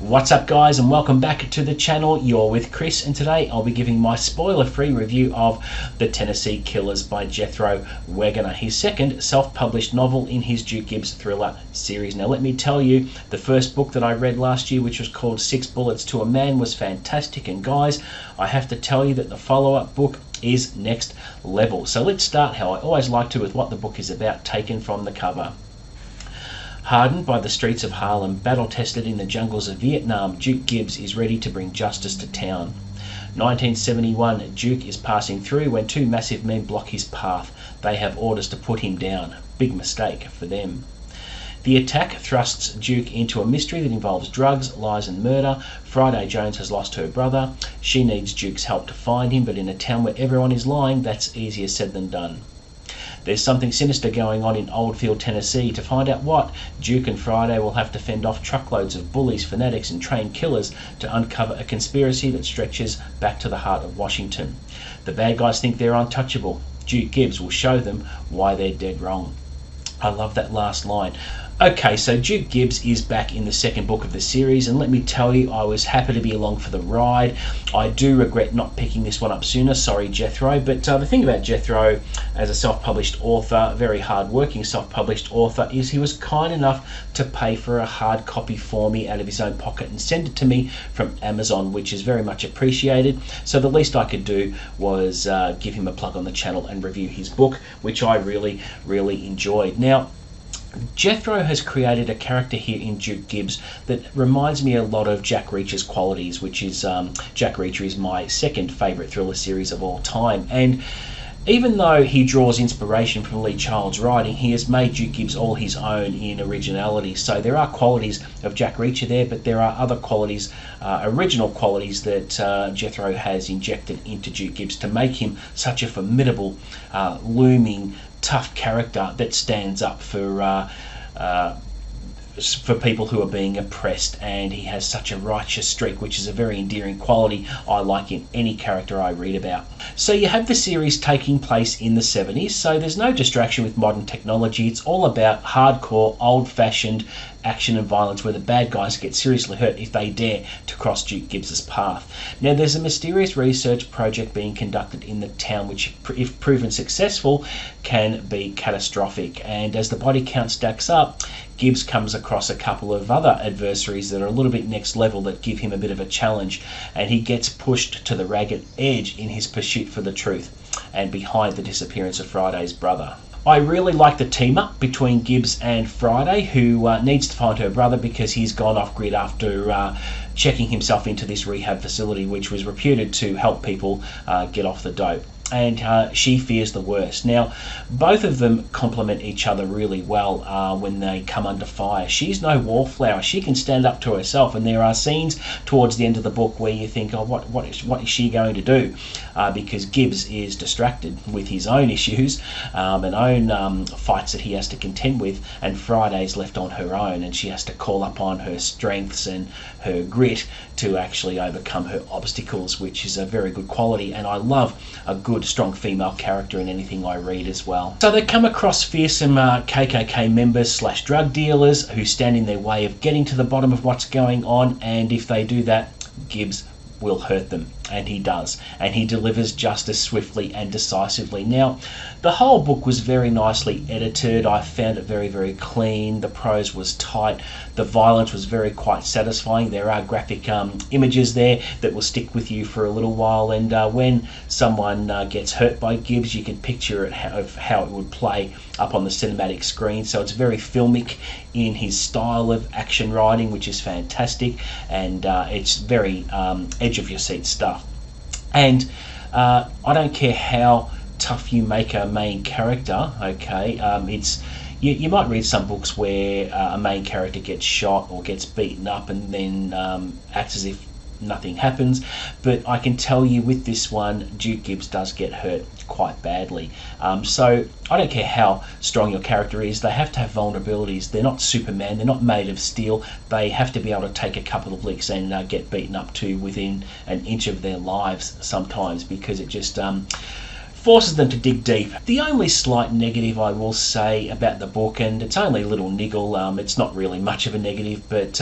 What's up guys, and welcome back to the channel. You're with Chris, and today I'll be giving my spoiler-free review of The Tennessee Killers by Jethro Wegener, his second self-published novel in his Duke Gibbs thriller series. Now let me tell you, the first book that I read last year, which was called 6 Bullets to a Man, was fantastic, and guys, I have to tell you that the follow-up book is next level. So let's start how I always like to, with what the book is about, taken from the cover. Hardened by the streets of Harlem, battle-tested in the jungles of Vietnam, Duke Gibbs is ready to bring justice to town. 1971, Duke is passing through when two massive men block his path. They have orders to put him down. Big mistake for them. The attack thrusts Duke into a mystery that involves drugs, lies and murder. Friday Jones has lost her brother. She needs Duke's help to find him, but in a town where everyone is lying, that's easier said than done. There's something sinister going on in Oldfield, Tennessee. To find out what, Duke and Friday will have to fend off truckloads of bullies, fanatics and trained killers to uncover a conspiracy that stretches back to the heart of Washington. The bad guys think they're untouchable. Duke Gibbs will show them why they're dead wrong. I love that last line. Okay, so Duke Gibbs is back in the second book of the series, and let me tell you, I was happy to be along for the ride. I do regret not picking this one up sooner, sorry Jethro, but the thing about Jethro as a self-published author, very hard-working self-published author, is he was kind enough to pay for a hard copy for me out of his own pocket and send it to me from Amazon, which is very much appreciated. So the least I could do was give him a plug on the channel and review his book, which I really enjoyed. Now, Jethro has created a character here in Duke Gibbs that reminds me a lot of Jack Reacher's qualities, which is Jack Reacher is my second favourite thriller series of all time, and even though he draws inspiration from Lee Child's writing, he has made Duke Gibbs all his own in originality. So there are qualities of Jack Reacher there, but there are other qualities, original qualities that Jethro has injected into Duke Gibbs to make him such a formidable, looming, tough character that stands up for people who are being oppressed, and he has such a righteous streak, which is a very endearing quality I like in any character I read about. So you have the series taking place in the 70s, so there's no distraction with modern technology. It's all about hardcore, old-fashioned action and violence where the bad guys get seriously hurt if they dare to cross Duke Gibbs's path. Now there's a mysterious research project being conducted in the town which, if proven successful, can be catastrophic, and as the body count stacks up, Gibbs comes across a couple of other adversaries that are a little bit next level that give him a bit of a challenge, and he gets pushed to the ragged edge in his pursuit for the truth and behind the disappearance of Friday's brother. I really like the team up between Gibbs and Friday, who needs to find her brother because he's gone off grid after checking himself into this rehab facility, which was reputed to help people get off the dope. And she fears the worst. Now, both of them complement each other really well when they come under fire. She's no wallflower. She can stand up to herself, and there are scenes towards the end of the book where you think, oh, what is she going to do? Because Gibbs is distracted with his own issues and own fights that he has to contend with, and Friday's left on her own, and she has to call upon her strengths and her grit to actually overcome her obstacles, which is a very good quality, and I love a good strong female character in anything I read as well. So they come across fearsome KKK members / drug dealers who stand in their way of getting to the bottom of what's going on, and if they do that, Gibbs will hurt them, and he does, and he delivers justice swiftly and decisively. Now, the whole book was very nicely edited. I found it very clean. The prose was tight. The violence was quite satisfying. There are graphic images there that will stick with you for a little while, and when someone gets hurt by Gibbs, you can picture it of how it would play up on the cinematic screen. So it's very filmic in his style of action writing, which is fantastic, and it's very edge of your seat stuff. And I don't care how tough you make a main character, okay, you might read some books where a main character gets shot or gets beaten up and then acts as if nothing happens, but I can tell you with this one, Duke Gibbs does get hurt quite badly. So I don't care how strong your character is, they have to have vulnerabilities. They're not Superman, they're not made of steel. They have to be able to take a couple of licks and get beaten up to within an inch of their lives sometimes, because it just forces them to dig deep. The only slight negative I will say about the book, and it's only a little niggle, it's not really much of a negative, but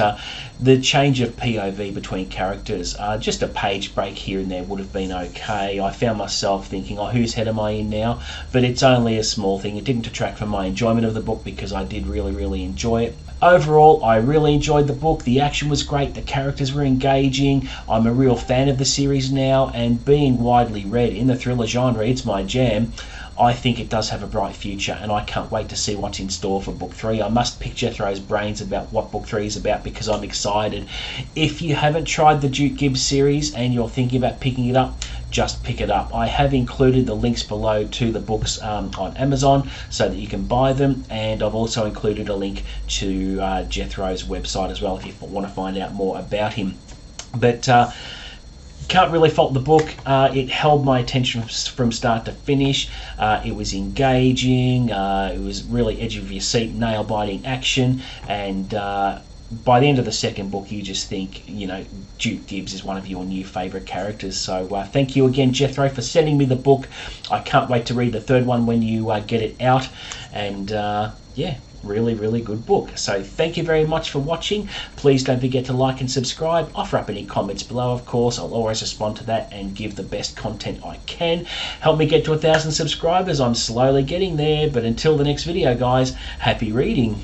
the change of POV between characters, just a page break here and there would have been okay. I found myself thinking, oh, whose head am I in now? But it's only a small thing. It didn't detract from my enjoyment of the book because I did really enjoy it. Overall, I really enjoyed the book. The action was great, the characters were engaging. I'm a real fan of the series now, and being widely read in the thriller genre, it's my jam. I think it does have a bright future, and I can't wait to see what's in store for Book 3. I must pick Jethro's brains about what Book 3 is about because I'm excited. If you haven't tried the Duke Gibbs series and you're thinking about picking it up, just pick it up. I have included the links below to the books on Amazon so that you can buy them, and I've also included a link to Jethro's website as well if you want to find out more about him. But can't really fault the book. It held my attention from start to finish. It was engaging. It was really edge of your seat, nail-biting action, and by the end of the second book you just think, you know, Duke Gibbs is one of your new favourite characters. So thank you again, Jethro, for sending me the book. I can't wait to read the third one when you get it out, and yeah, really good book. So thank you very much for watching. Please don't forget to like and subscribe. Offer up any comments below, of course. I'll always respond to that and give the best content I can. Help me get to 1,000 subscribers. I'm slowly getting there, but until the next video, guys, happy reading.